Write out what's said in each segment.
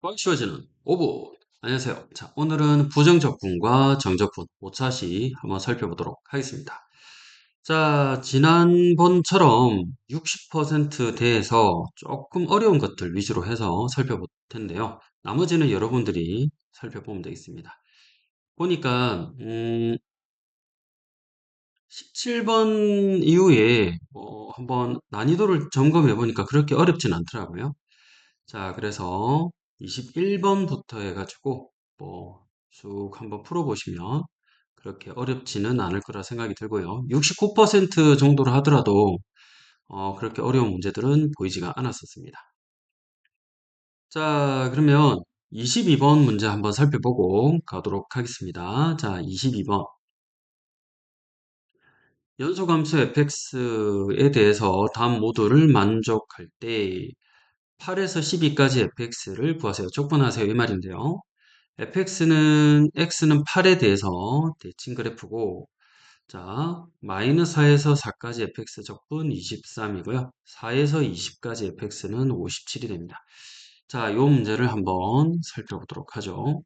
꽉 씌워지는 오브. 안녕하세요. 자, 오늘은 부정적분과 정적분, 오차시 한번 살펴보도록 하겠습니다. 자, 지난번처럼 60%대에서 조금 어려운 것들 위주로 해서 살펴볼 텐데요. 나머지는 여러분들이 살펴보면 되겠습니다. 보니까, 17번 이후에 한번 난이도를 점검해 보니까 그렇게 어렵진 않더라고요. 자, 그래서 21번부터 해가지고 쭉 한번 풀어보시면 그렇게 어렵지는 않을 거라 생각이 들고요. 69% 정도로 하더라도 그렇게 어려운 문제들은 보이지가 않았었습니다. 자, 그러면 22번 문제 한번 살펴보고 가도록 하겠습니다. 자, 22번. 연소감수 fx에 대해서 다음 모두를 만족할 때 8에서 12까지 fx를 구하세요. 족분하세요. 이 말인데요. x는 8에 대해서 대칭 그래프고, 자, 마이너스 4에서 4까지 fx 적분 23이고요. 4에서 20까지 fx는 57이 됩니다. 자, 이 문제를 한번 살펴보도록 하죠.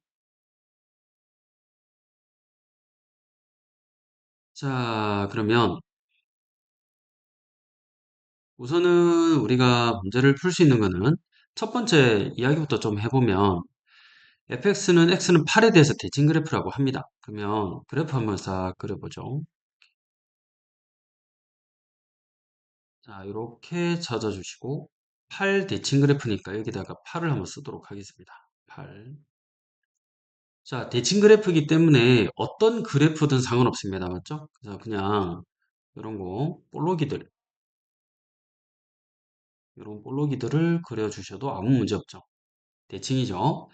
자, 그러면 우선은 우리가 문제를 풀 수 있는 거는 첫 번째 이야기부터 좀 해보면 fx는 x는 8에 대해서 대칭 그래프라고 합니다. 그러면 그래프 한번 싹 그려보죠. 자, 이렇게 찾아주시고 8 대칭 그래프니까 여기다가 8을 한번 쓰도록 하겠습니다. 8. 자, 대칭 그래프이기 때문에 어떤 그래프든 상관없습니다. 맞죠? 그래서 그냥 이런 거 볼록이들, 이런 볼록이들을 그려주셔도 아무 문제 없죠. 대칭이죠.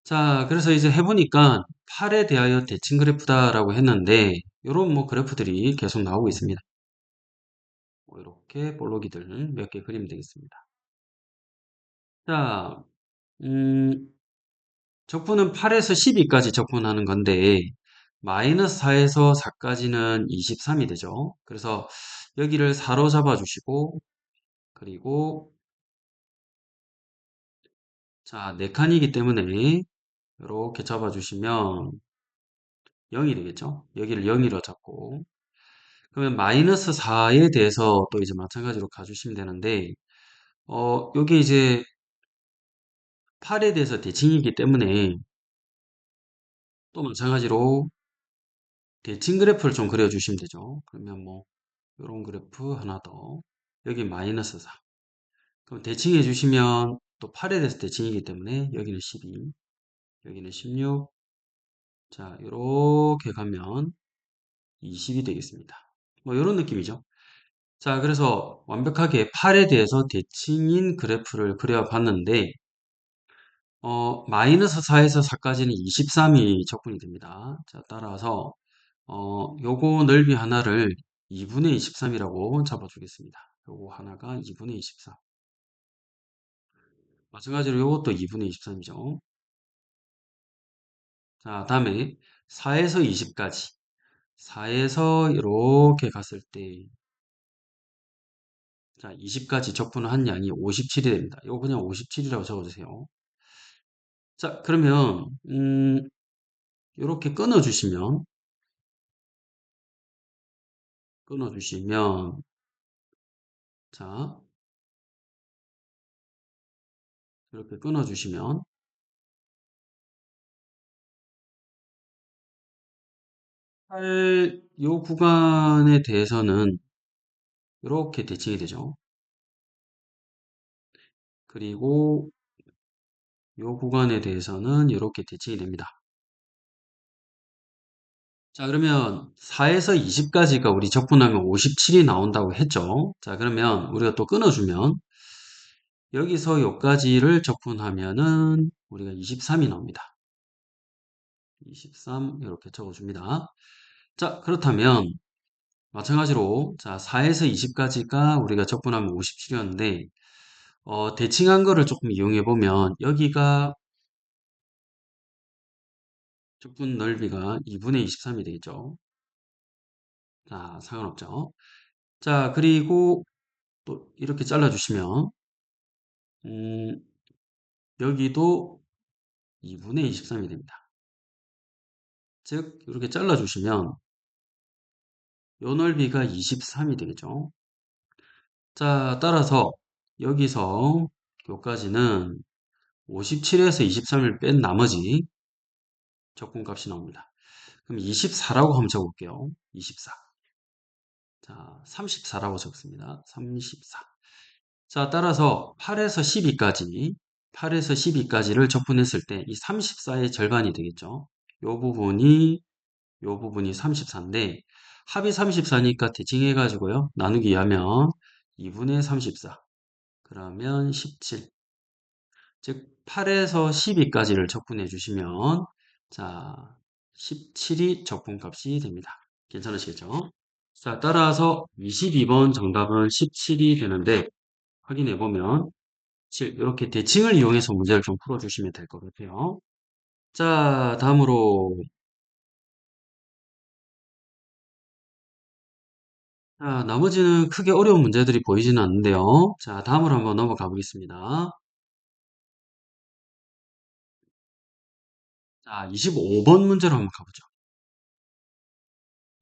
자, 그래서 이제 해보니까 8에 대하여 대칭 그래프다라고 했는데 이런 뭐 그래프들이 계속 나오고 있습니다. 이렇게 볼록이들 몇 개 그리면 되겠습니다. 자, 음, 적분은 8에서 12까지 적분하는 건데 마이너스 4에서 4까지는 23이 되죠. 그래서 여기를 4로 잡아주시고 그리고 자, 4칸이기 때문에 이렇게 잡아주시면 0이 되겠죠. 여기를 0으로 잡고 그러면 마이너스 4에 대해서 또 이제 마찬가지로 가주시면 되는데 여기 이제 8에 대해서 대칭이기 때문에 또 마찬가지로 대칭 그래프를 좀 그려주시면 되죠. 그러면 뭐 이런 그래프 하나 더 여기 마이너스 4 그럼 대칭해 주시면 또 8에 대해서 대칭이기 때문에 여기는 12 여기는 16 자 이렇게 가면 20이 되겠습니다. 뭐 이런 느낌이죠. 자 그래서 완벽하게 8에 대해서 대칭인 그래프를 그려 봤는데 마이너스 4에서 4까지는 23이 적분이 됩니다. 자 따라서 요거 넓이 하나를 2분의 23이라고 잡아주겠습니다. 요거 하나가 2분의 23. 마찬가지로 요것도 2분의 23이죠. 자, 다음에 4에서 20까지. 4에서 이렇게 갔을 때, 자, 20까지 적분한 양이 57이 됩니다. 이거 그냥 57이라고 적어주세요. 자, 그러면, 이렇게 끊어주시면, 자, 이렇게 끊어주시면, 8, 요 구간에 대해서는 이렇게 대칭이 되죠. 그리고 요 구간에 대해서는 이렇게 대칭이 됩니다. 자, 그러면 4에서 20까지가 우리 적분하면 57이 나온다고 했죠. 자, 그러면 우리가 또 끊어주면 여기서 요까지를 적분하면은 우리가 23이 나옵니다. 23 이렇게 적어줍니다. 자, 그렇다면 마찬가지로 자, 4에서 20까지가 우리가 적분하면 57이었는데 대칭한 거를 조금 이용해 보면 여기가 적분 넓이가 2분의 23이 되겠죠. 자, 상관없죠. 자, 그리고 또 이렇게 잘라주시면 음, 여기도 2분의 23이 됩니다. 즉 이렇게 잘라주시면 요 넓이가 23이 되겠죠. 자, 따라서 여기서 요까지는 57에서 23을 뺀 나머지 적분값이 나옵니다. 그럼 24라고 한번 적어볼게요. 24. 자, 34라고 적습니다. 34. 자, 따라서 8에서 12까지, 8에서 12까지를 적분했을 때 이 34의 절반이 되겠죠. 요 부분이 34인데 합이 34니까 대칭해가지고요. 나누기 하면 2분의 34. 그러면 17. 즉 8에서 12까지를 적분해 주시면 자 17이 적분값이 됩니다. 괜찮으시겠죠? 자 따라서 22번 정답은 17이 되는데 확인해 보면 7 이렇게 대칭을 이용해서 문제를 좀 풀어주시면 될 것 같아요. 자 다음으로 자 나머지는 크게 어려운 문제들이 보이지는 않는데요. 자 다음으로 한번 넘어가 보겠습니다. 자 25번 문제로 한번 가보죠.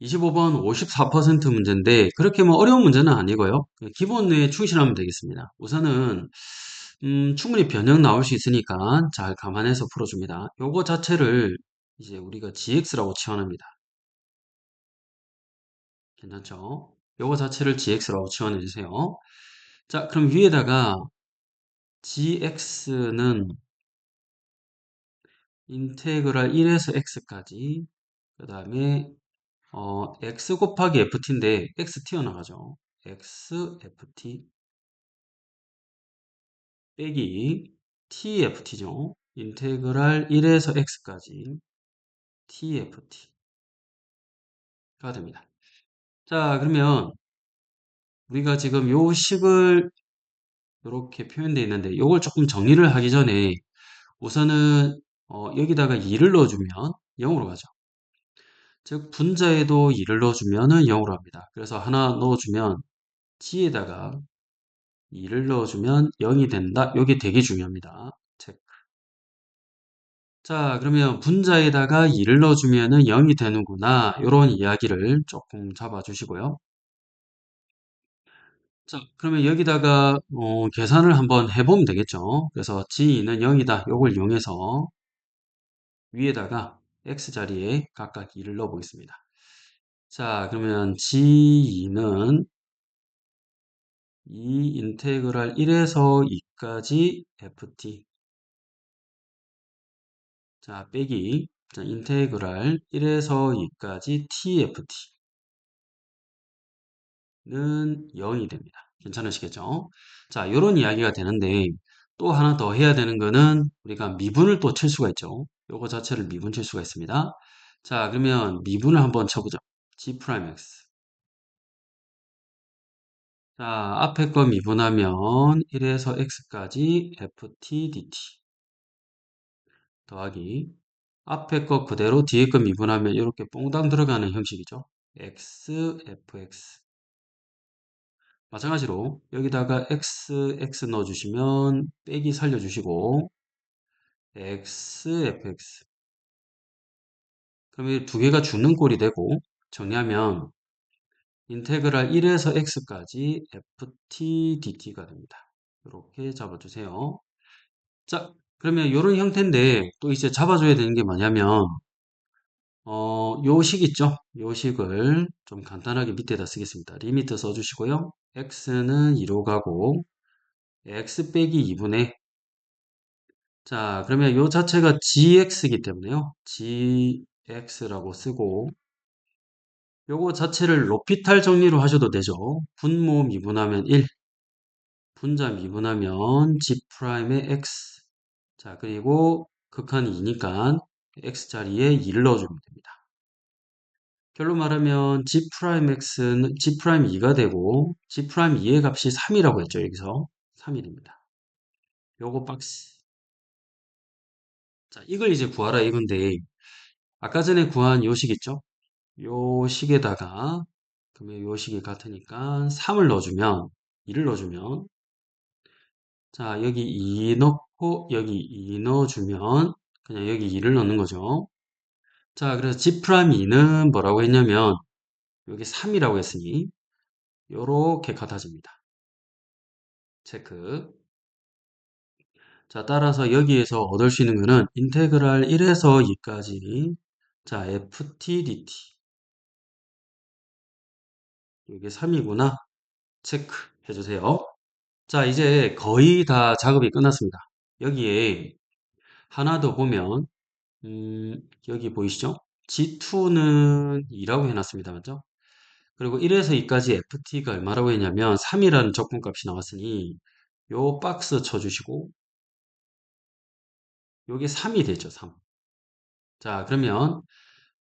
25번 54% 문제인데 그렇게 뭐 어려운 문제는 아니고요. 기본에 충실하면 되겠습니다. 우선은 충분히 변형 나올 수 있으니까 잘 감안해서 풀어줍니다. 요거 자체를 이제 우리가 gx라고 치환합니다. 괜찮죠? 요거 자체를 gx라고 치환해 주세요. 자, 그럼 위에다가 gx는 인테그랄 1에서 x까지 그 다음에 x 곱하기 ft인데 x 튀어나가죠. x ft 빼기 tft죠. 인테그랄 1에서 x까지 tft가 됩니다. 자, 그러면 우리가 지금 요 식을 이렇게 표현되어 있는데 이걸 조금 정리를 하기 전에 우선은 여기다가 2를 넣어주면 0으로 가죠. 즉 분자에도 2를 넣어주면 0으로 합니다. 그래서 하나 넣어주면 g에다가 2를 넣어주면 0이 된다. 이게 되게 중요합니다. 체크. 자, 그러면 분자에다가 2를 넣어주면은 0이 되는구나. 이런 이야기를 조금 잡아주시고요. 자, 그러면 여기다가 계산을 한번 해보면 되겠죠. 그래서 G2는 0이다. 요걸 이용해서 위에다가 X 자리에 각각 2를 넣어 보겠습니다. 자, 그러면 G2는 2 인테그랄 1에서 2까지 FT 자, 빼기 자, 인테그랄 1에서 2까지 TFT 는 0이 됩니다. 괜찮으시겠죠? 자, 이런 이야기가 되는데 또 하나 더 해야 되는 거는 우리가 미분을 또 칠 수가 있죠. 요거 자체를 미분 칠 수가 있습니다. 자, 그러면 미분을 한번 쳐보죠. G'X. 자, 앞에 거 미분하면 1에서 x까지 ft dt 더하기 앞에 거 그대로 뒤에 거 미분하면 이렇게 뽕당 들어가는 형식이죠. x fx 마찬가지로 여기다가 x 넣어주시면 빼기 살려주시고 x fx 그럼 이 두 개가 죽는 꼴이 되고 정리하면 인테그랄 1에서 x까지 ft dt가 됩니다. 이렇게 잡아주세요. 자, 그러면 이런 형태인데 또 이제 잡아줘야 되는 게 뭐냐면 요 식 있죠? 요 식을 좀 간단하게 밑에다 쓰겠습니다. 리미트 써주시고요. x는 2로 가고 x 빼기 2분의 자, 그러면 요 자체가 gx이기 때문에요. gx라고 쓰고 요거 자체를 로피탈 정리로 하셔도 되죠. 분모 미분하면 1, 분자 미분하면 g'의 x. 자, 그리고 극한이 2니까 x 자리에 2를 넣어주면 됩니다. 결론 말하면 g'x는 g'2가 되고 g'2의 값이 3이라고 했죠. 여기서 3이 됩니다. 요거 박스. 자, 이걸 이제 구하라 이건데 아까 전에 구한 요 식 있죠? 요 식에다가 그러면 요 식이 같으니까 3을 넣어주면 2를 넣어주면 자, 여기 2 넣고 여기 2 넣어주면 그냥 여기 2를 넣는 거죠. 자, 그래서 G'2는 뭐라고 했냐면 여기 3이라고 했으니 요렇게 같아집니다. 체크. 자, 따라서 여기에서 얻을 수 있는 거는 인테그랄 1에서 2까지 자, ft dt 이게 3이구나. 체크 해주세요. 자, 이제 거의 다 작업이 끝났습니다. 여기에 하나 더 보면 여기 보이시죠? G2는 2라고 해놨습니다. 맞죠? 그리고 1에서 2까지 ft가 얼마라고 했냐면 3이라는 적분값이 나왔으니 요 박스 쳐주시고 요게 3이 되죠. 3. 자, 그러면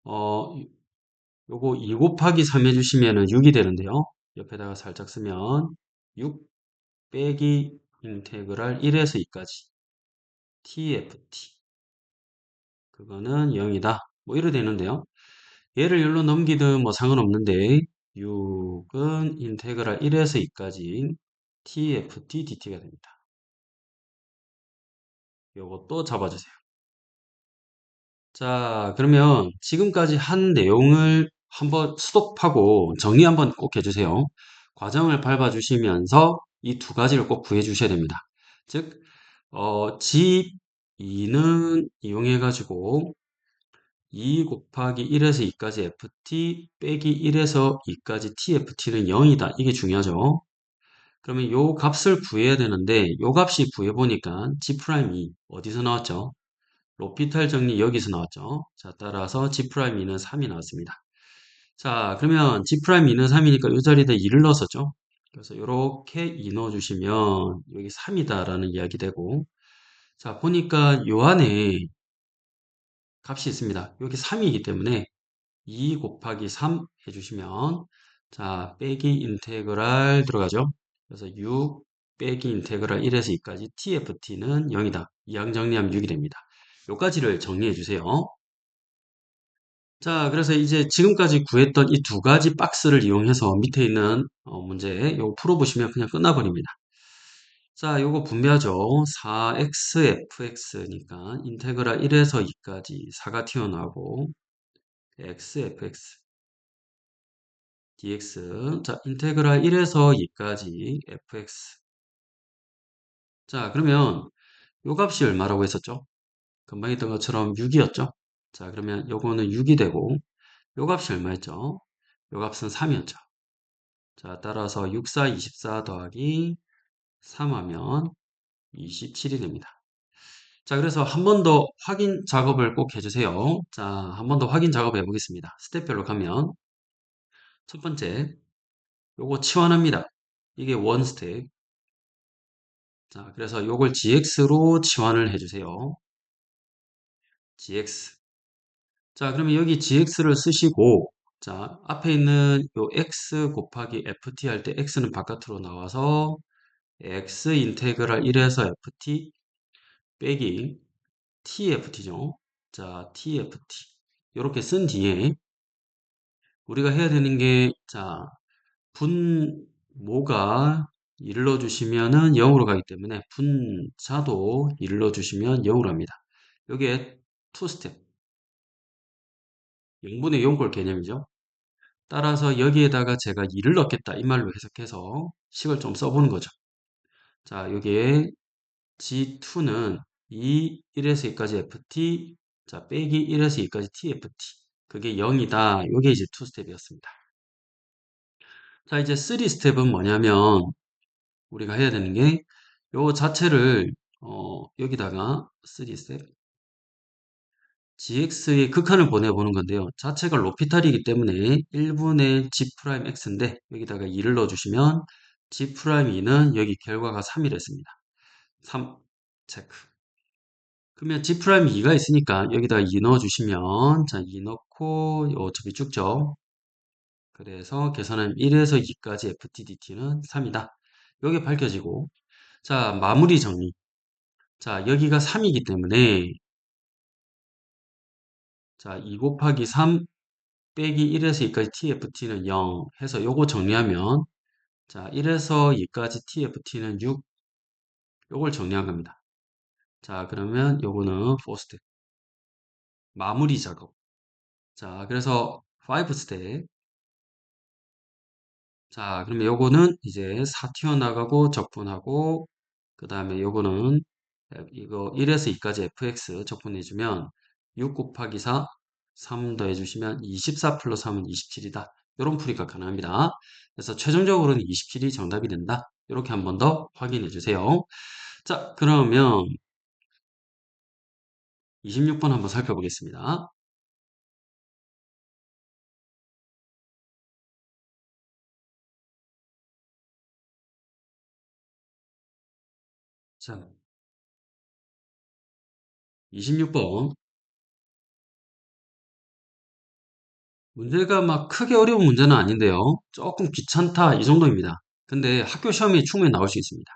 어 요거 2 곱하기 3 해주시면은 6이 되는데요. 옆에다가 살짝 쓰면 6 빼기 인테그랄 1에서 2까지 tft 그거는 0이다. 뭐 이래 되는데요. 얘를 열로 넘기든 뭐 상관없는데 6은 인테그랄 1에서 2까지 tft dt가 됩니다. 요것도 잡아주세요. 자, 그러면 지금까지 한 내용을 한번 스톱하고 정리 한번 꼭 해주세요. 과정을 밟아주시면서 이 두 가지를 꼭 구해주셔야 됩니다. 즉, G2는 이용해가지고 2 곱하기 1에서 2까지 ft 빼기 1에서 2까지 tft는 0이다. 이게 중요하죠. 그러면 요 값을 구해야 되는데 요 값이 구해보니까 G'2 어디서 나왔죠? 로피탈 정리 여기서 나왔죠. 자, 따라서 G'2는 3이 나왔습니다. 자, 그러면 G'2는 3이니까 이 자리에다 2를 넣었었죠. 그래서 이렇게 2 넣어주시면 여기 3이다라는 이야기 되고 자, 보니까 요 안에 값이 있습니다. 여기 3이기 때문에 2 곱하기 3 해주시면 자, 빼기 인테그랄 들어가죠. 그래서 6 빼기 인테그랄 1에서 2까지 tft는 0이다. 이항 정리하면 6이 됩니다. 요까지를 정리해 주세요. 자, 그래서 이제 지금까지 구했던 이 두 가지 박스를 이용해서 밑에 있는 문제 요거 풀어보시면 그냥 끝나버립니다. 자, 요거 분배하죠. 4xfx니까 인테그랄 1에서 2까지 4가 튀어나오고 xfx dx 자, 인테그랄 1에서 2까지 fx 자, 그러면 요 값이 얼마라고 했었죠? 금방 했던 것처럼 6이었죠? 자, 그러면 요거는 6이 되고 요 값이 얼마였죠? 요 값은 3이었죠. 자, 따라서 6, 4, 24 더하기 3 하면 27이 됩니다. 자, 그래서 한 번 더 확인 작업을 꼭 해주세요. 자, 한 번 더 확인 작업 해보겠습니다. 스텝별로 가면 첫 번째, 요거 치환합니다. 이게 원 스텝. 자, 그래서 요걸 gx로 치환을 해주세요. gx. 자, 그러면 여기 gx를 쓰시고, 자, 앞에 있는 요 x 곱하기 ft 할 때 x는 바깥으로 나와서 x 인테그랄 1에서 ft 빼기 tft죠. 자, tft. 이렇게 쓴 뒤에 우리가 해야 되는 게, 자, 분모가 1을 넣어주시면은 0으로 가기 때문에 분자도 1을 넣어주시면 0으로 합니다. 여기에 2스텝, 0분의 0골 개념이죠. 따라서 여기에다가 제가 2를 넣겠다 이 말로 해석해서 식을 좀 써보는 거죠. 자, 여기에 G2는 2, 1에서 2까지 FT, 자, 빼기 1에서 2까지 TFT. 그게 0이다. 요게 이제 2스텝이었습니다. 자, 이제 3스텝은 뭐냐면, 우리가 해야 되는 게, 요 자체를, 여기다가 3스텝, gx의 극한을 보내보는 건데요. 자체가 로피탈이기 때문에 1분의 g'x인데, 여기다가 2를 넣어주시면, g'2는 여기 결과가 3이랬습니다. 3, 체크. 그러면 G'2가 있으니까 여기다 2 넣어주시면 자, 2 넣고 어차피 죽죠. 그래서 계산하면 1에서 2까지 FTDT는 3이다. 여기 밝혀지고 자, 마무리 정리. 자, 여기가 3이기 때문에 자, 2 곱하기 3 빼기 1에서 2까지 TFT는 0 해서 요거 정리하면 자, 1에서 2까지 TFT는 6 요걸 정리한 겁니다. 자, 그러면 요거는 포스트 마무리 작업. 자, 그래서 5 스텝. 자, 그러면 요거는 이제 4 튀어나가고 적분하고 그 다음에 요거는 이거 1에서 2까지 fx 적분해주면 6 곱하기 4, 3 더해주시면 24 플러스 3은 27이다. 이런 풀이가 가능합니다. 그래서 최종적으로는 27이 정답이 된다. 이렇게 한 번 더 확인해 주세요. 자, 그러면 26번 한번 살펴보겠습니다. 자, 26번. 문제가 막 크게 어려운 문제는 아닌데요. 조금 귀찮다 이 정도입니다. 근데 학교 시험에 충분히 나올 수 있습니다.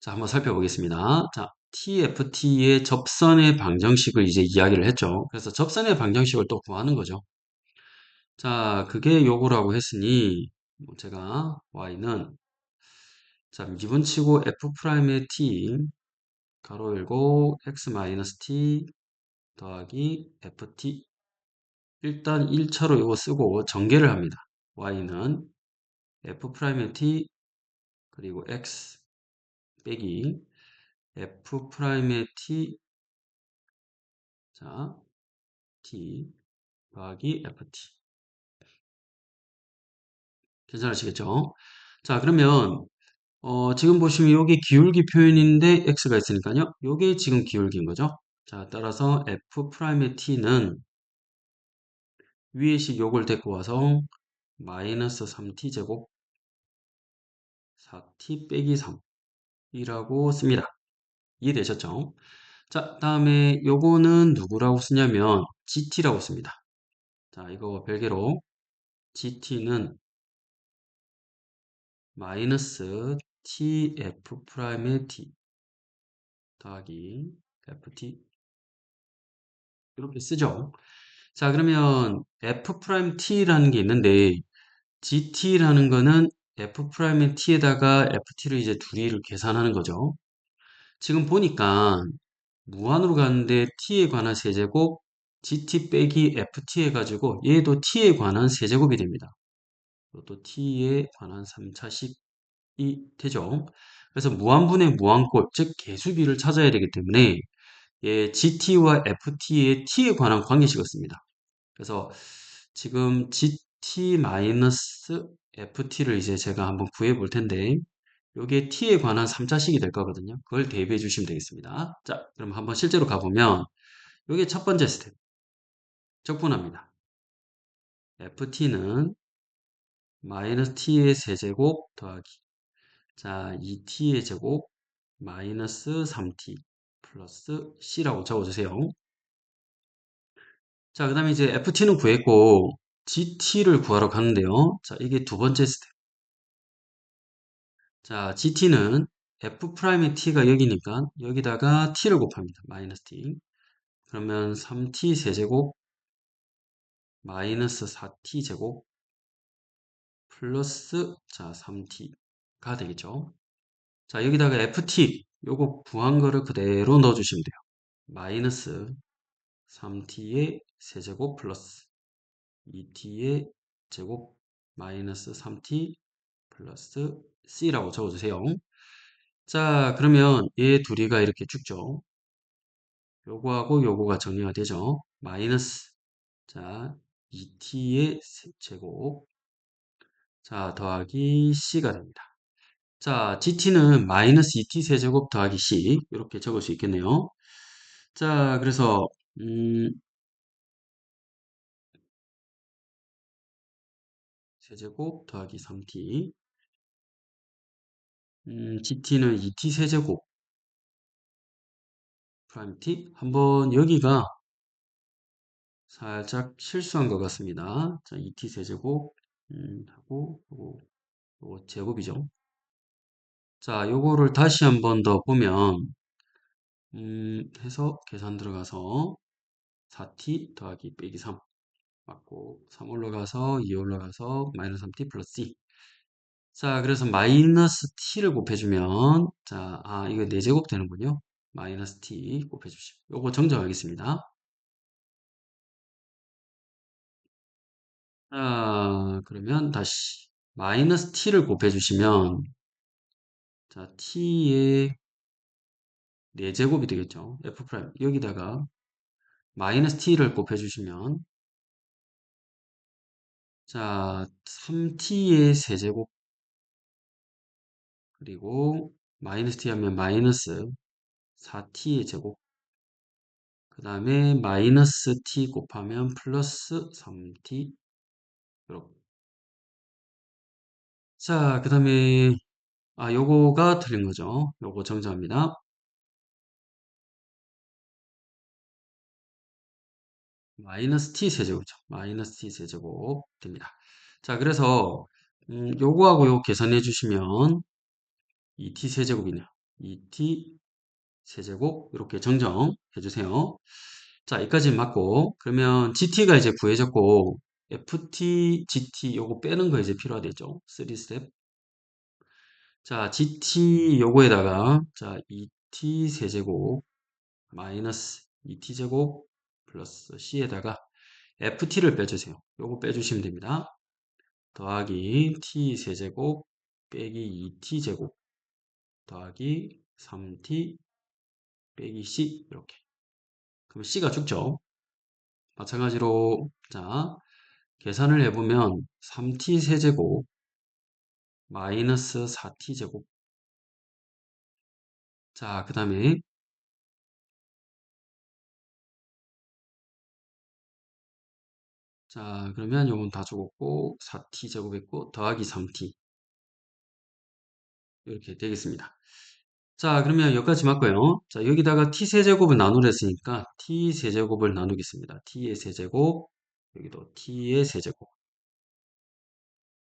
자, 한번 살펴보겠습니다. 자, TFT의 접선의 방정식을 이제 이야기를 했죠. 그래서 접선의 방정식을 또 구하는 거죠. 자, 그게 요거라고 했으니 뭐 제가 y는 자, 미분치고 f'의 t 가로 열고 x 마이너스 t 더하기 ft 일단 1차로 이거 쓰고 전개를 합니다. y는 f'의 t 그리고 x 빼기 f'의 t 자 t 더하기 ft 괜찮으시겠죠? 자 그러면 지금 보시면 여기 기울기 표현인데 x가 있으니까요. 요게 지금 기울기인 거죠. 자 따라서 f'의 t는 위에 식 요걸 데리고 와서 마이너스 3t 제곱 4t 빼기 3이라고 씁니다. 이해되셨죠? 자, 다음에 요거는 누구라고 쓰냐면 GT라고 씁니다. 자, 이거 별개로 GT는 마이너스 TF'의 T 더하기 FT 이렇게 쓰죠. 자, 그러면 F'T라는 게 있는데 GT라는 거는 F'의 T에다가 FT를 이제 둘이를 계산하는 거죠. 지금 보니까 무한으로 가는데 t에 관한 세제곱 gt 빼기 ft 해가지고 얘도 t에 관한 세제곱이 됩니다. 이것도 t에 관한 3차식이 되죠. 그래서 무한분의 무한꼴, 즉 개수비를 찾아야 되기 때문에 얘 gt와 ft의 t에 관한 관계식을 씁니다. 그래서 지금 gt-ft를 이제 제가 한번 구해 볼 텐데 요게 t에 관한 3차식이 될 거거든요. 그걸 대비해 주시면 되겠습니다. 자, 그럼 한번 실제로 가보면 요게 첫 번째 스텝 적분합니다. ft는 마이너스 t의 세제곱 더하기 자 2t의 제곱 마이너스 3t 플러스 c라고 적어주세요. 자, 그 다음에 이제 ft는 구했고 gt를 구하러 가는데요. 자, 이게 두 번째 스텝. 자, gt는 f'의 t가 여기니까 여기다가 t를 곱합니다. 마이너스 t. 그러면 3t 세제곱 마이너스 4t 제곱 플러스 자 3t가 되겠죠. 자 여기다가 ft 요거 구한 거를 그대로 넣어주시면 돼요. 마이너스 3t의 세제곱 플러스 2t의 제곱 마이너스 3t 플러스 c라고 적어주세요. 자 그러면 얘 둘이가 이렇게 죽죠. 요거하고 요거가 정리가 되죠. 마이너스 자 2t의 제곱 자 더하기 c가 됩니다. 자, GT는 마이너스 2t 세제곱 더하기 c 이렇게 적을 수 있겠네요. 자, 그래서 세제곱 더하기 3t GT는 2t 세제곱 프라임 t 한번 여기가 살짝 실수한 것 같습니다. 자, 2t 세제곱 하고 요거 제곱이죠. 자, 요거를 다시 한번 더 보면 해서 계산 들어가서 4t 더하기 빼기 3 맞고 3 올라가서 2 올라가서 마이너스 3t 플러스 c 자, 그래서 마이너스 t를 곱해주면, 자, 이거 4제곱 되는군요. 마이너스 t 곱해주시면. 요거 정정하겠습니다. 자, 그러면 다시 마이너스 t를 곱해주시면, 자, t의 4제곱이 되겠죠. f 프라임. 여기다가 마이너스 t를 곱해주시면, 자, 3t의 세제곱, 그리고 마이너스 t 하면 마이너스 4t의 제곱, 그 다음에 마이너스 t 곱하면 플러스 3t, 이렇게. 자, 그 다음에, 요거가 틀린 거죠. 요거 정정합니다. 마이너스 t 세제곱이죠. 마이너스 t 세제곱 됩니다. 자, 그래서, 요거하고 요거 계산해 주시면, 2t 세제곱이네요. 2t 세제곱, 이렇게 정정해 주세요. 자, 여기까지 맞고, 그러면 gt가 이제 구해졌고, ft, gt 요거 빼는 거 이제 필요하겠죠. 3스텝. 자, gt 요거에다가, 자, 2t 세제곱, 마이너스 2t 제곱, 플러스 c에다가 ft를 빼주세요. 요거 빼주시면 됩니다. 더하기 t 세제곱, 빼기 2t 제곱, 더하기 3t, 빼기 c, 이렇게. 그럼 c가 죽죠. 마찬가지로, 자, 계산을 해보면 3t 세제곱 마이너스 4t 제곱. 자, 그 다음에 자, 그러면 요건 다 죽었고 4t 제곱했고 더하기 3t 이렇게 되겠습니다. 자, 그러면 여기까지 맞고요. 자, 여기다가 t 세제곱을 나누랬으니까 t 세제곱을 나누겠습니다. t의 세제곱, 여기도 t의 세제곱.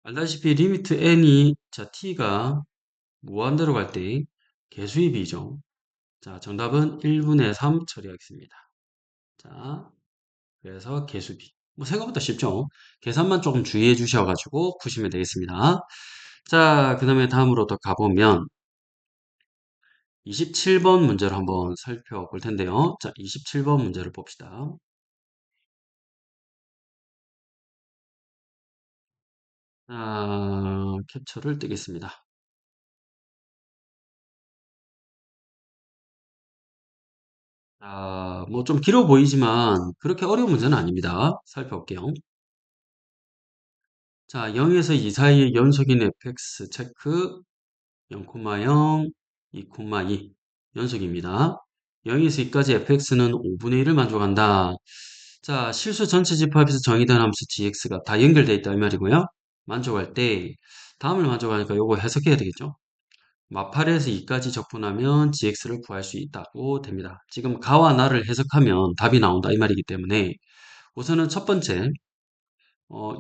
알다시피 리미트 n이 자, t가 무한대로 갈 때 개수입이죠. 자, 정답은 1분의 3 처리하겠습니다. 자, 그래서 개수비. 뭐 생각보다 쉽죠? 계산만 조금 주의해 주셔가지고 푸시면 되겠습니다. 자, 그 다음에 다음으로 더 가보면 27번 문제를 한번 살펴볼 텐데요. 자, 27번 문제를 봅시다. 자, 캡처를 뜨겠습니다. 자, 뭐 좀 길어 보이지만 그렇게 어려운 문제는 아닙니다. 살펴볼게요. 자, 0에서 2 사이의 연속인 fx 체크 0,0, 2,2 연속입니다. 0에서 2까지 fx는 5분의 1을 만족한다. 자, 실수 전체 집합에서 정의된 함수 gx가 다 연결되어 있다 이 말이고요. 만족할 때 다음을 만족하니까 요거 해석해야 되겠죠. 마팔에서 2까지 적분하면 gx를 구할 수 있다고 됩니다. 지금 가와 나를 해석하면 답이 나온다 이 말이기 때문에 우선은 첫 번째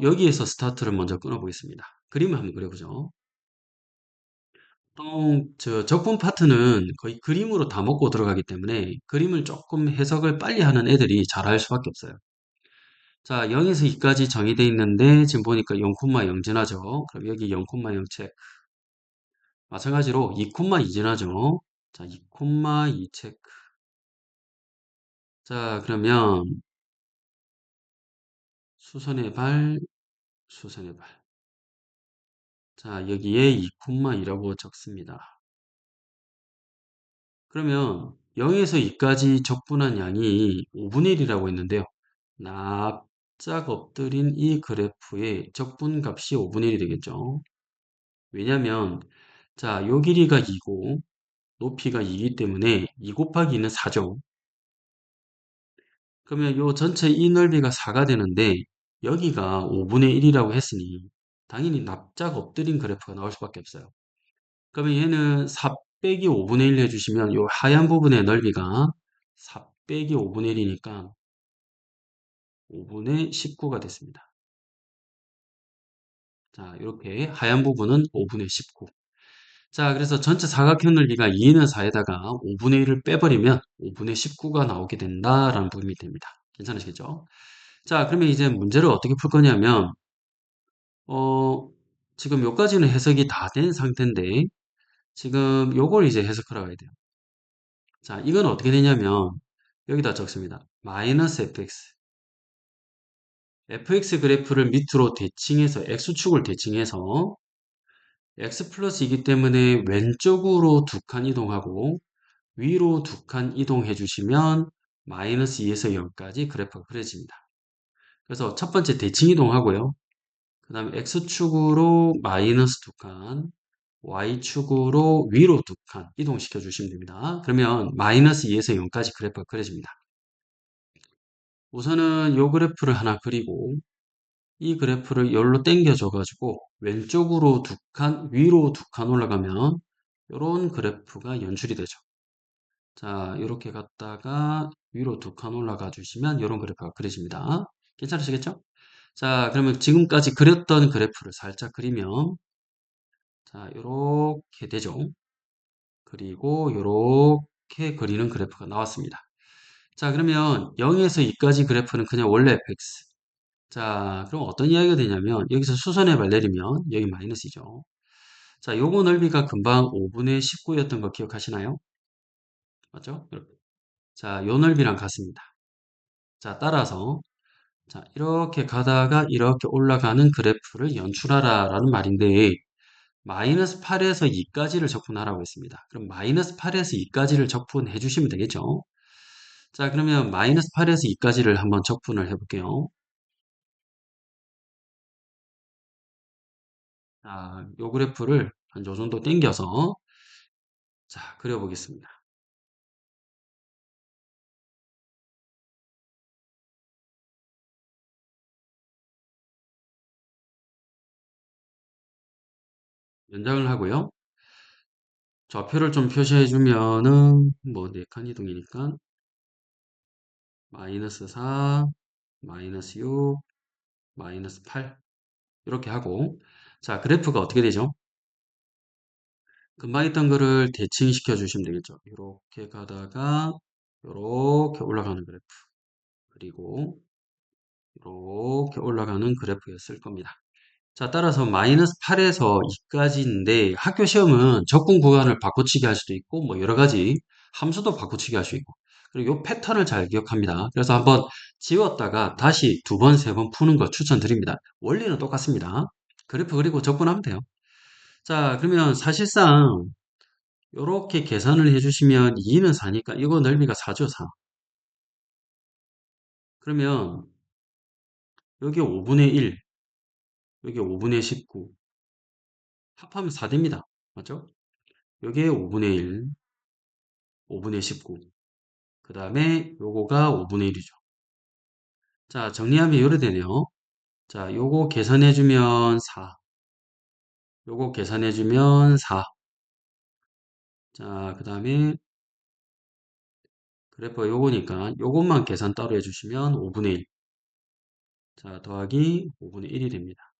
여기에서 스타트를 먼저 끊어보겠습니다. 그림을 한번 그려보죠. 보통 저 적분 파트는 거의 그림으로 다 먹고 들어가기 때문에 그림을 조금 해석을 빨리 하는 애들이 잘할 수밖에 없어요. 자, 0에서 2까지 정의되어 있는데 지금 보니까 0,0 지나죠. 그럼 여기 0,0 체크. 마찬가지로 2,2 지나죠. 자, 2,2 체크. 자, 그러면 수선의 발, 수선의 발. 자, 여기에 2,2라고 적습니다. 그러면 0에서 2까지 적분한 양이 5분의 1이라고 했는데요. 납작 엎드린 이 그래프의 적분 값이 5분의 1이 되겠죠. 왜냐면 자, 요 길이가 2고 높이가 2이기 때문에 2 곱하기 2는 4죠. 그러면 요 전체 이 넓이가 4가 되는데 여기가 5분의 1이라고 했으니 당연히 납작 엎드린 그래프가 나올 수밖에 없어요. 그러면 얘는 4 빼기 5분의 1 해주시면 요 하얀 부분의 넓이가 4 빼기 5분의 1이니까 5분의 19가 됐습니다. 자, 이렇게 하얀 부분은 5분의 19. 자, 그래서 전체 사각형 넓이가 2는 4에다가 5분의 1을 빼버리면 5분의 19가 나오게 된다라는 부분이 됩니다. 괜찮으시겠죠? 자, 그러면 이제 문제를 어떻게 풀 거냐면, 어, 지금 요까지는 해석이 다 된 상태인데 지금 요걸 이제 해석하러 가야 돼요. 자, 이건 어떻게 되냐면 여기다 적습니다. 마이너스 fx. fx 그래프를 밑으로 대칭해서 x축을 대칭해서 x 플러스이기 때문에 왼쪽으로 두 칸 이동하고 위로 두 칸 이동해 주시면 마이너스 2에서 0까지 그래프가 그려집니다. 그래서 첫 번째 대칭 이동하고요. 그 다음에 x축으로 마이너스 두 칸, y축으로 위로 두 칸 이동시켜 주시면 됩니다. 그러면 마이너스 2에서 0까지 그래프가 그려집니다. 우선은 이 그래프를 하나 그리고 이 그래프를 열로 당겨줘 가지고 왼쪽으로 두 칸, 위로 두 칸 올라가면 이런 그래프가 연출이 되죠. 자, 이렇게 갔다가 위로 두 칸 올라가 주시면 이런 그래프가 그려집니다. 괜찮으시겠죠? 자, 그러면 지금까지 그렸던 그래프를 살짝 그리면 자, 이렇게 되죠. 그리고 이렇게 그리는 그래프가 나왔습니다. 자, 그러면 0에서 2까지 그래프는 그냥 원래 fx. 자, 그럼 어떤 이야기가 되냐면 여기서 수선해발 내리면 여기 마이너스이죠. 자, 요거 넓이가 금방 5분의 19였던 거 기억하시나요? 맞죠? 자, 요 넓이랑 같습니다. 자, 따라서 자, 이렇게 가다가 이렇게 올라가는 그래프를 연출하라 라는 말인데 마이너스 8에서 2까지를 적분하라고 했습니다. 그럼 마이너스 8에서 2까지를 적분해 주시면 되겠죠? 자, 그러면 마이너스 8에서 2까지를 한번 적분을 해볼게요. 자, 요 그래프를 한 요 정도 당겨서 자, 그려보겠습니다. 연장을 하고요. 좌표를 좀 표시해 주면은 뭐 4칸 이동이니까 마이너스 4, 마이너스 6, 마이너스 8 이렇게 하고 자, 그래프가 어떻게 되죠? 금방 있던 거를 대칭시켜 주시면 되겠죠. 이렇게 가다가 이렇게 올라가는 그래프 그리고 이렇게 올라가는 그래프였을 겁니다. 자, 따라서 마이너스 8에서 2까지인데 학교 시험은 적분 구간을 바꿔치기 할 수도 있고 뭐 여러 가지 함수도 바꿔치기 할 수 있고 그리고 이 패턴을 잘 기억합니다. 그래서 한번 지웠다가 다시 두 번, 세 번 푸는 거 추천드립니다. 원리는 똑같습니다. 그래프 그리고 적분하면 돼요. 자, 그러면 사실상 이렇게 계산을 해주시면 2는 4니까 이거 넓이가 4죠, 4. 그러면 여기 5분의 1, 여기 5분의 19 합하면 4 됩니다. 맞죠? 여기에 5분의 1, 5분의 19. 그 다음에 요거가 5분의 1이죠. 자, 정리하면 요래 되네요. 자, 요거 계산해주면 4. 요거 계산해주면 4. 자, 그 다음에 그래프가 요거니까 요것만 계산 따로 해주시면 5분의 1. 자, 더하기 5분의 1이 됩니다.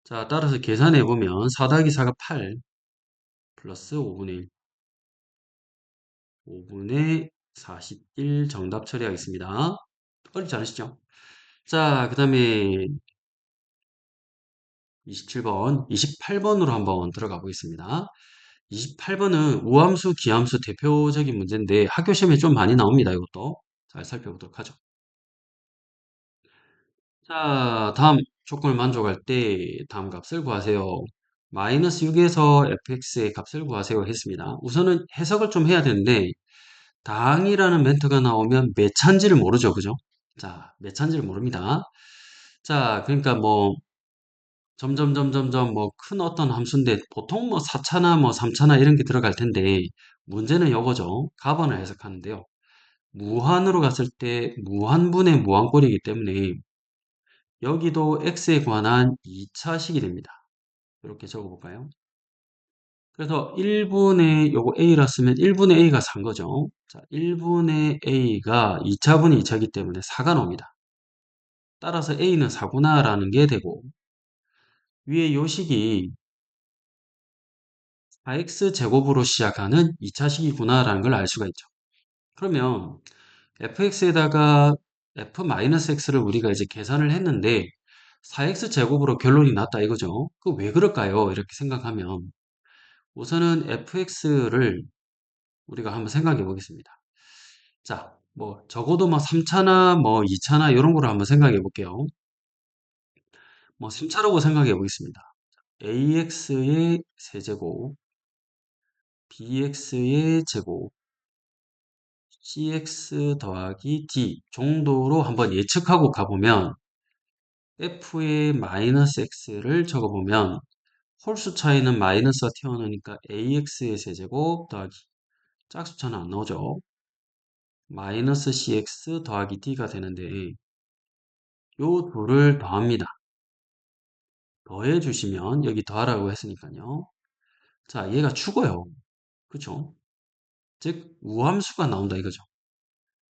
자, 따라서 계산해보면 4 더하기 4가 8 플러스 5분의 1. 5분의 41 정답 처리하겠습니다. 어렵지 않으시죠? 자, 그 다음에 27번, 28번으로 한번 들어가 보겠습니다. 28번은 우함수, 기함수 대표적인 문제인데 학교 시험에 좀 많이 나옵니다. 이것도 잘 살펴보도록 하죠. 자, 다음 조건을 만족할 때 다음 값을 구하세요. 마이너스 6에서 fx의 값을 구하세요 했습니다. 우선은 해석을 좀 해야 되는데 당이라는 멘트가 나오면 몇 찬지를 모르죠. 그죠? 자, 몇 찬지를 모릅니다. 자, 그러니까 뭐 점점 뭐 큰 어떤 함수인데 보통 뭐 4차나 뭐 3차나 이런 게 들어갈 텐데 문제는 요거죠. 값을 해석하는데요. 무한으로 갔을 때 무한분의 무한꼴이기 때문에 여기도 x에 관한 2차식이 됩니다. 이렇게 적어볼까요? 그래서 1분의 요거 a라 쓰면 1분의 a가 4인 거죠. 자, 1분의 a가 2차분의 2차이기 때문에 4가 나옵니다. 따라서 a는 4구나 라는 게 되고 위에 요 식이 4x제곱으로 시작하는 2차식이구나 라는 걸 알 수가 있죠. 그러면 fx에다가 f-x를 우리가 이제 계산을 했는데 4x 제곱으로 결론이 났다 이거죠. 그 왜 그럴까요? 이렇게 생각하면 우선은 fx를 우리가 한번 생각해 보겠습니다. 자, 뭐 적어도 뭐 3차나 뭐 2차나 이런 거로 한번 생각해 볼게요. 뭐 3차라고 생각해 보겠습니다. ax의 세제곱, bx의 제곱, cx 더하기 d 정도로 한번 예측하고 가보면 f의 마이너스 x를 적어보면 홀수 차이는 마이너스가 튀어나오니까 ax의 세제곱 더하기 짝수차는 안 나오죠. 마이너스 cx 더하기 d가 되는데 요 둘을 더합니다. 더해주시면 여기 더하라고 했으니까요. 자, 얘가 죽어요. 그쵸? 즉 우함수가 나온다 이거죠.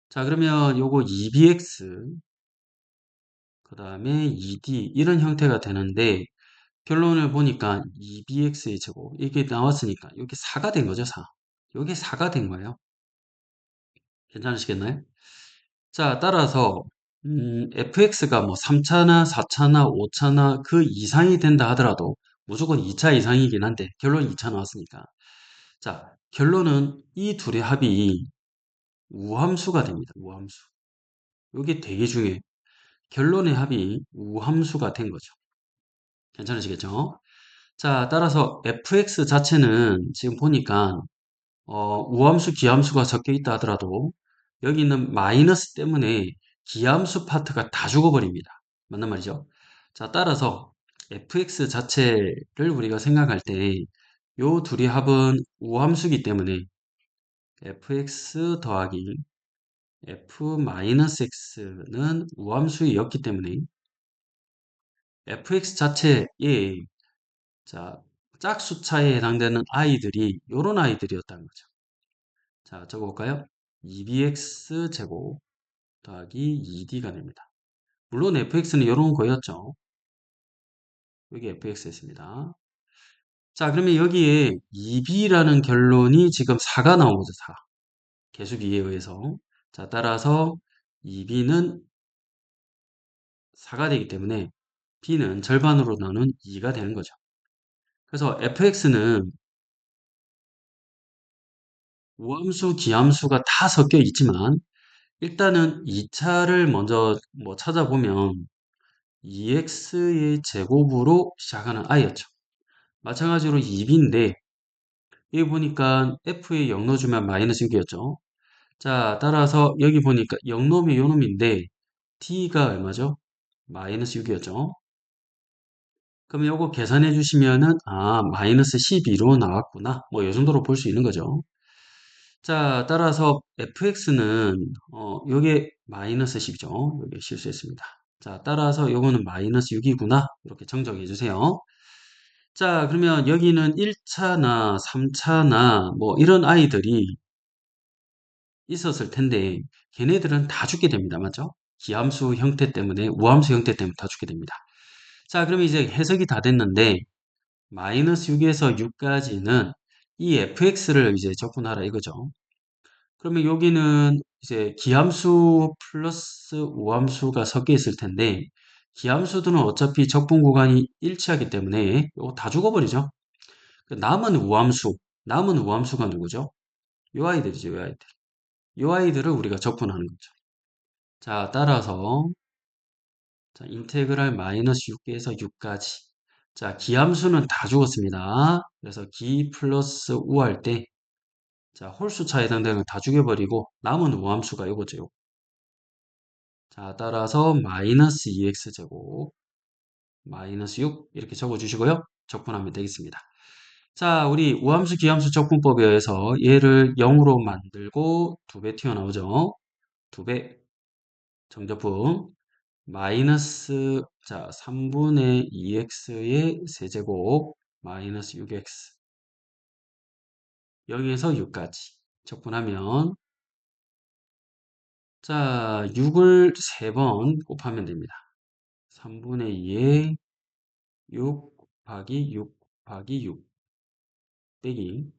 자, 그러면 요거 2bx 그 다음에 2d 이런 형태가 되는데 결론을 보니까 2bx의 제곱 이게 나왔으니까 여기 4가 된 거죠. 4. 여기 4가 된 거예요. 괜찮으시겠나요? 자, 따라서 fx가 뭐 3차나 4차나 5차나 그 이상이 된다 하더라도 무조건 2차 이상이긴 한데 결론 2차 나왔으니까 자, 결론은 이 둘의 합이 우함수가 됩니다. 우함수. 이게 되게 중요해요. 결론의 합이 우함수가 된 거죠. 괜찮으시겠죠? 자, 따라서 fx 자체는 지금 보니까 우함수, 기함수가 섞여 있다 하더라도 여기 있는 마이너스 때문에 기함수 파트가 다 죽어버립니다. 맞는 말이죠? 자, 따라서 fx 자체를 우리가 생각할 때 요 둘이 합은 우함수기 때문에 fx 더하기 f-x는 우함수였기 때문에 fx 자체에 자, 짝수차에 해당되는 아이들이 요런 아이들이었다는 거죠. 자, 적어볼까요? 2bx 제곱 더하기 2d가 됩니다. 물론 fx는 이런 거였죠. 여기 fx였습니다. 자, 그러면 여기에 2b라는 결론이 지금 4가 나온 거죠. 4. 계수 비에 의해서. 자, 따라서 2b는 4가 되기 때문에 b는 절반으로 나눈 2가 되는 거죠. 그래서 fx는 우함수, 기함수가 다 섞여 있지만 일단은 2차를 먼저 뭐 찾아보면 2x의 제곱으로 시작하는 i였죠. 마찬가지로 2b인데 여기 보니까 f에 0 넣어주면 마이너스 6이었죠. 자, 따라서 여기 보니까 0 넣으면 요 놈인데 t가 얼마죠? 마이너스 6이었죠. 그럼 요거 계산해 주시면은 마이너스 12로 나왔구나. 뭐 요 정도로 볼 수 있는 거죠. 자, 따라서 fx는 요게 마이너스 10이죠. 요게 실수했습니다. 자, 따라서 요거는 마이너스 6이구나. 이렇게 정정해 주세요. 자, 그러면 여기는 1차나 3차나 뭐 이런 아이들이 있었을 텐데 걔네들은 다 죽게 됩니다. 맞죠? 기함수 형태 때문에 우함수 형태 때문에 다 죽게 됩니다. 자, 그러면 이제 해석이 다 됐는데 마이너스 6에서 6까지는 이 fx를 이제 적분하라 이거죠. 그러면 여기는 이제 기함수 플러스 우함수가 섞여 있을 텐데 기함수들은 어차피 적분 구간이 일치하기 때문에 이거 다 죽어버리죠. 그 남은 우함수가 누구죠? 요 아이들이죠, 요 아이들. 요 아이들을 우리가 적분하는 거죠. 자, 따라서 자, 인테그랄 마이너스 6에서 6까지. 자, 기함수는 다 죽었습니다. 그래서 기 플러스 우 할 때, 자, 홀수차 해당되는 걸 다 죽여버리고 남은 우함수가 이거죠. 요거. 자, 따라서 마이너스 2x제곱, 마이너스 6 이렇게 적어주시고요. 적분하면 되겠습니다. 자, 우리 우함수 기함수 적분법에 의해서 얘를 0으로 만들고 2배 튀어나오죠. 2배 정적분 마이너스 자 3분의 2x의 세제곱 마이너스 6x 0에서 6까지 적분하면 자 6을 3번 곱하면 됩니다. 3분의 2에 6 곱하기 6 곱하기 6 빼기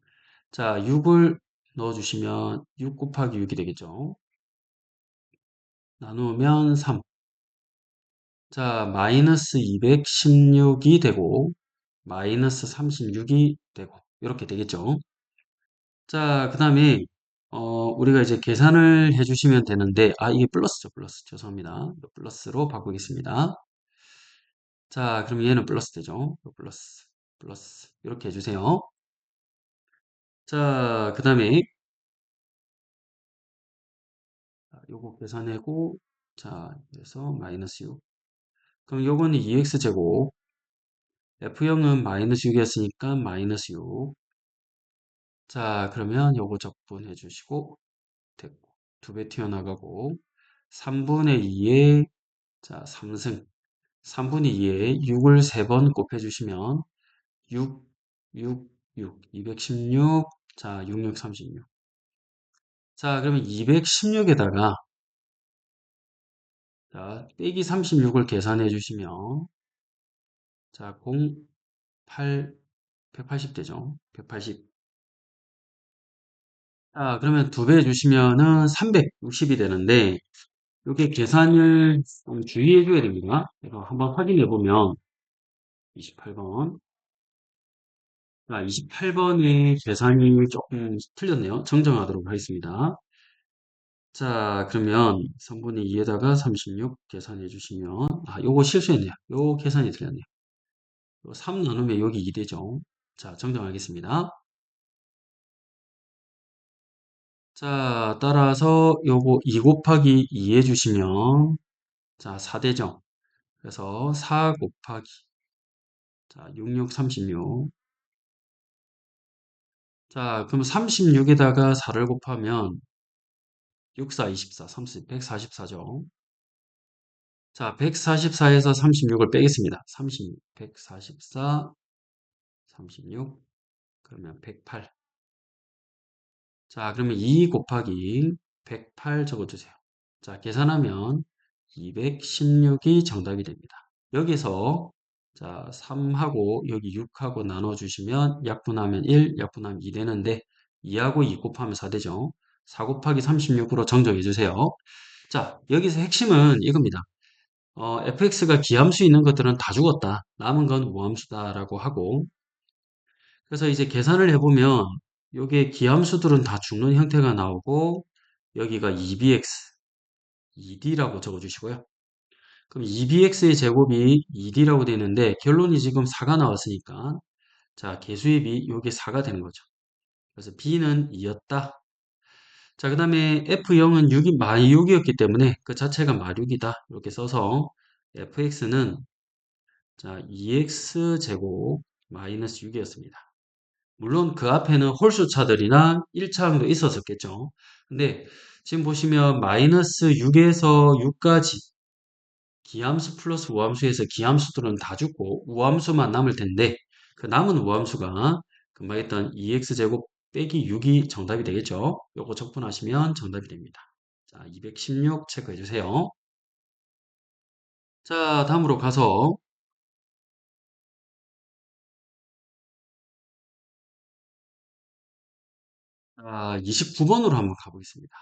자 6을 넣어주시면 6 곱하기 6이 되겠죠. 나누면 3 자, 마이너스 216이 되고, 마이너스 36이 되고, 이렇게 되겠죠. 자, 그 다음에, 우리가 이제 계산을 해주시면 되는데, 이게 플러스죠, 플러스. 죄송합니다. 이거 플러스로 바꾸겠습니다. 자, 그럼 얘는 플러스 되죠. 이거 플러스, 플러스. 이렇게 해주세요. 자, 그 다음에, 요거 계산하고, 자, 그래서 마이너스 6. 그럼 요거는 2x제곱, F0은 마이너스 6이었으니까 마이너스 6. 자, 그러면 요거 적분해 주시고, 됐고, 2배 튀어나가고, 3분의 2에, 자, 3승. 3분의 2에 6을 3번 곱해주시면, 6, 6, 6, 216, 자, 66, 36. 자, 그러면 216에다가, 자, 빼기 36을 계산해 주시면, 자, 0, 8, 180 되죠. 180. 자, 그러면 2배 해주시면은 360이 되는데, 이게 계산을 좀 주의해 줘야 됩니다. 그래서 한번 확인해 보면, 28번. 자, 28번의 계산이 조금 틀렸네요. 정정하도록 하겠습니다. 자, 그러면 3분의 2에다가 36 계산해 주시면, 요거 실수했네요. 요 계산이 틀렸네요. 요 3 나누면 여기 2 되죠. 자, 정정하겠습니다. 자, 따라서 요거 2 곱하기 2 해주시면, 자, 4 되죠. 그래서 4 곱하기, 자, 66, 36. 자, 그럼 36에다가 4를 곱하면 6, 4, 24, 30, 144죠. 자, 144에서 36을 빼겠습니다. 36, 144, 36, 그러면 108. 자, 그러면 2 곱하기 108 적어주세요. 자, 계산하면 216이 정답이 됩니다. 여기서 자, 3하고 여기 6하고 나눠주시면 약분하면 1, 약분하면 2 되는데 2하고 2 곱하면 4 되죠. 4 곱하기 36으로 정정해 주세요. 자, 여기서 핵심은 이겁니다. fx가 기함수 있는 것들은 다 죽었다. 남은 건 무함수다라고 하고 그래서 이제 계산을 해보면 요게 기함수들은 다 죽는 형태가 나오고 여기가 2bx, 2d라고 적어주시고요. 그럼 2bx의 제곱이 2d라고 되는데 결론이 지금 4가 나왔으니까 자 개수의 비 요게 4가 되는 거죠. 그래서 b는 2였다. 자, 그 다음에 F0은 6이 마이 6이었기 때문에 그 자체가 마육이다. 이렇게 써서 fx는 자 2x 제곱 마이너스 6이었습니다. 물론 그 앞에는 홀수차들이나 1차항도 있었었겠죠. 근데 지금 보시면 마이너스 6에서 6까지 기함수 플러스 우함수에서 기함수들은 다 죽고 우함수만 남을 텐데 그 남은 우함수가 금방 했던 2x제곱 빼기 6이 정답이 되겠죠. 요거 적분하시면 정답이 됩니다. 자, 216 체크해 주세요. 자, 다음으로 가서 29번으로 한번 가보겠습니다.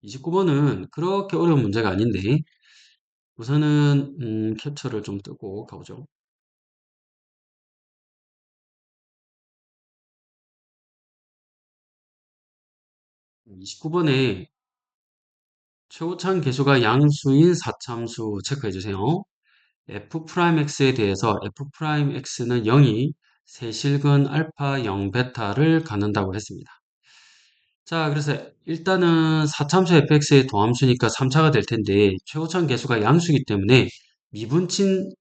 29번은 그렇게 어려운 문제가 아닌데 우선은 캡처를 좀 뜨고 가보죠. 29번에 최고차항 계수가 양수인 사참수 체크해 주세요. f'x에 대해서 f'x는 0이 세실근 알파 0 베타를 갖는다고 했습니다. 자, 그래서 일단은 사참수 fx의 도함수니까 3차가 될 텐데 최고차항 계수가 양수이기 때문에 미분친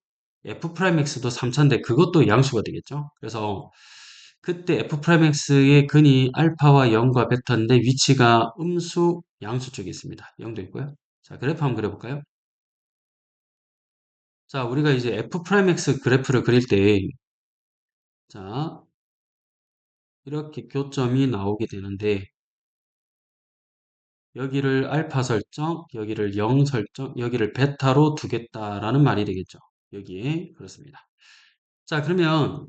f'x도 3차인데 그것도 양수가 되겠죠. 그래서 그때 f'x의 근이 알파와 0과 베타인데 위치가 음수 양수 쪽에 있습니다. 0도 있고요. 자, 그래프 한번 그려볼까요? 자, 우리가 이제 f'x 그래프를 그릴 때 자, 이렇게 교점이 나오게 되는데 여기를 알파 설정, 여기를 0 설정, 여기를 베타로 두겠다라는 말이 되겠죠. 여기에 그렇습니다. 자, 그러면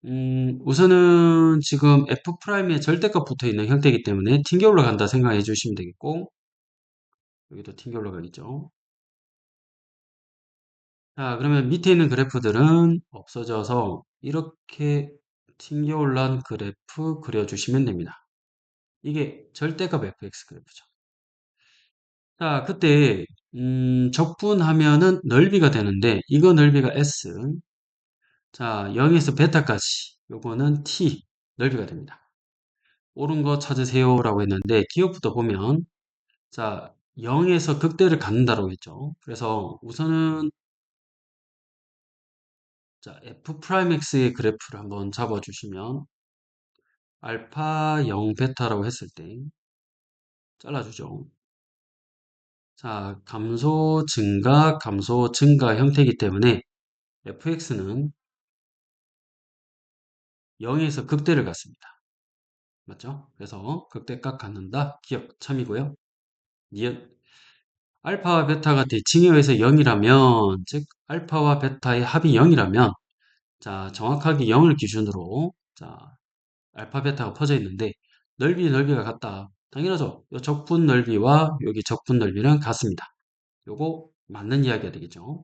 우선은 지금 f'의 절대값 붙어 있는 형태이기 때문에 튕겨 올라간다 생각해 주시면 되겠고 여기도 튕겨 올라가겠죠. 자, 그러면 밑에 있는 그래프들은 없어져서 이렇게 튕겨 올라온 그래프 그려주시면 됩니다. 이게 절대값 fx 그래프죠. 자, 그때 적분하면은 넓이가 되는데 이거 넓이가 s. 자, 0에서 베타까지 요거는 t 넓이가 됩니다. 옳은 거 찾으세요라고 했는데 기억부터 보면 자, 0에서 극대를 갖는다라고 했죠. 그래서 우선은 자, f'x의 그래프를 한번 잡아주시면 알파 0 베타라고 했을 때 잘라주죠. 자, 감소 증가 형태이기 때문에 fx는 0에서 극대를 갖습니다. 맞죠? 그래서 극대값 갖는다. 기억 참이고요. 니은 알파와 베타가 대칭에 의해서 0이라면 즉 알파와 베타의 합이 0이라면 자, 정확하게 0을 기준으로 자, 알파 베타가 퍼져 있는데 넓이가 같다. 당연하죠. 요 적분 넓이와 여기 적분 넓이는 같습니다. 요거 맞는 이야기가 되겠죠.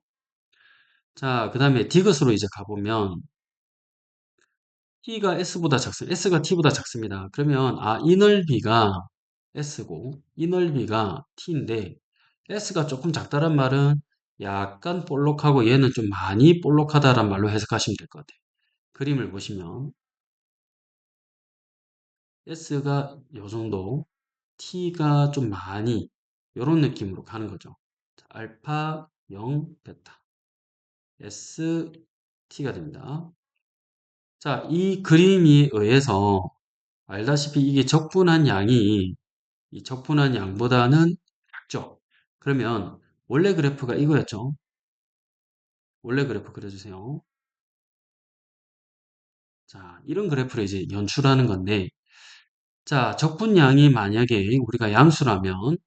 자, 그 다음에 디귿으로 이제 가보면 t가 s보다 작습니다. s가 t보다 작습니다. 그러면 이 넓이가 s고 이 넓이가 t인데 s가 조금 작다란 말은 약간 볼록하고 얘는 좀 많이 볼록하다란 말로 해석하시면 될 것 같아요. 그림을 보시면 s가 요 정도 t가 좀 많이 요런 느낌으로 가는 거죠. 자, 알파 0 베타 s t가 됩니다. 자, 이 그림에 의해서 알다시피 이게 적분한 양이 이 적분한 양보다는 작죠. 그러면 원래 그래프가 이거였죠. 원래 그래프 그려주세요. 자, 이런 그래프를 이제 연출하는 건데 자, 적분량이 만약에 우리가 양수라면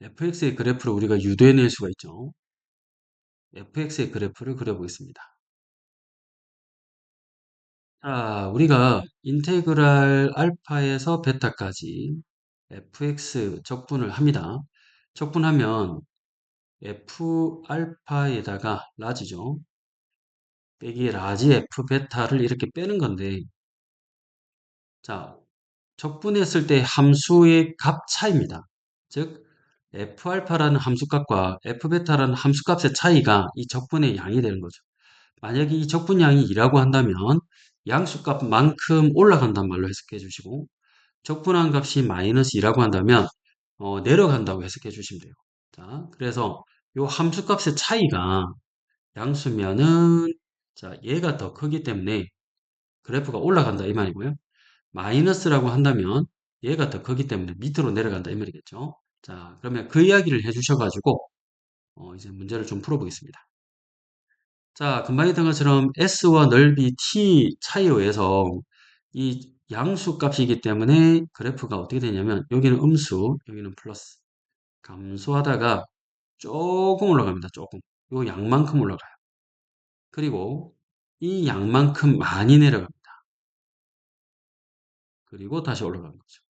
fx의 그래프를 우리가 유도해낼 수가 있죠. fx의 그래프를 그려보겠습니다. 자, 우리가 인테그랄 알파에서 베타까지 fx 적분을 합니다. 적분하면 f 알파에다가 라지죠. 빼기 라지 f 베타를 이렇게 빼는 건데 자, 적분했을 때 함수의 값 차이입니다. 즉 f 알파라는 함수값과 f 베타라는 함수값의 차이가 이 적분의 양이 되는 거죠. 만약에 이 적분량이 2라고 한다면 양수값만큼 올라간단 말로 해석해 주시고 적분한 값이 마이너스 2라고 한다면 내려간다고 해석해 주시면 돼요. 자, 그래서 이 함수값의 차이가 양수면은 자, 얘가 더 크기 때문에 그래프가 올라간다 이 말이고요. 마이너스라고 한다면 얘가 더 크기 때문에 밑으로 내려간다 이 말이겠죠. 자, 그러면 그 이야기를 해주셔가지고 이제 문제를 좀 풀어보겠습니다. 자, 금방 했던 것처럼 S와 넓이 T 차이에 의해서 이 양수 값이기 때문에 그래프가 어떻게 되냐면 여기는 음수, 여기는 플러스 감소하다가 조금 올라갑니다. 조금. 요 양만큼 올라가요. 그리고 이 양만큼 많이 내려갑니다. 그리고 다시 올라가는 거죠.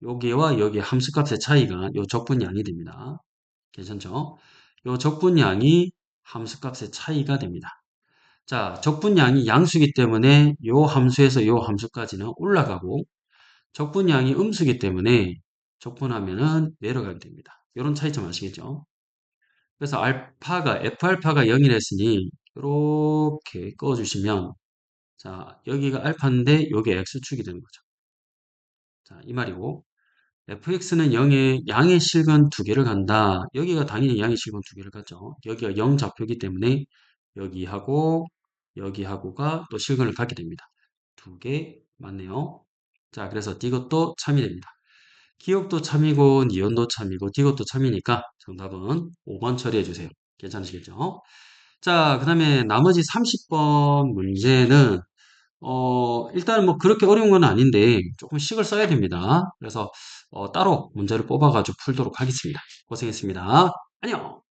여기와 여기 함수값의 차이가 요 적분량이 됩니다. 괜찮죠? 요 적분량이 함수값의 차이가 됩니다. 자, 적분량이 양수기 때문에 요 함수에서 요 함수까지는 올라가고 적분량이 음수기 때문에 적분하면은 내려가게 됩니다. 이런 차이점 아시겠죠? 그래서 F알파가 0이라 했으니 이렇게 꺼주시면 자, 여기가 알파인데 요게 X축이 되는 거죠. 자, 이 말이고 fx는 0에 양의 실근 두 개를 간다. 여기가 당연히 양의 실근 두 개를 가죠. 여기가 0 좌표이기 때문에 여기하고 여기하고가 또 실근을 갖게 됩니다. 두 개 맞네요. 자, 그래서 이것도 참이 됩니다. 기억도 참이고 니은도 참이고 디귿도 참이니까 정답은 5번 처리해 주세요. 괜찮으시겠죠? 자, 그 다음에 나머지 30번 문제는 일단 뭐 그렇게 어려운 건 아닌데 조금 식을 써야 됩니다. 그래서 따로 문제를 뽑아가지고 풀도록 하겠습니다. 고생했습니다. 안녕!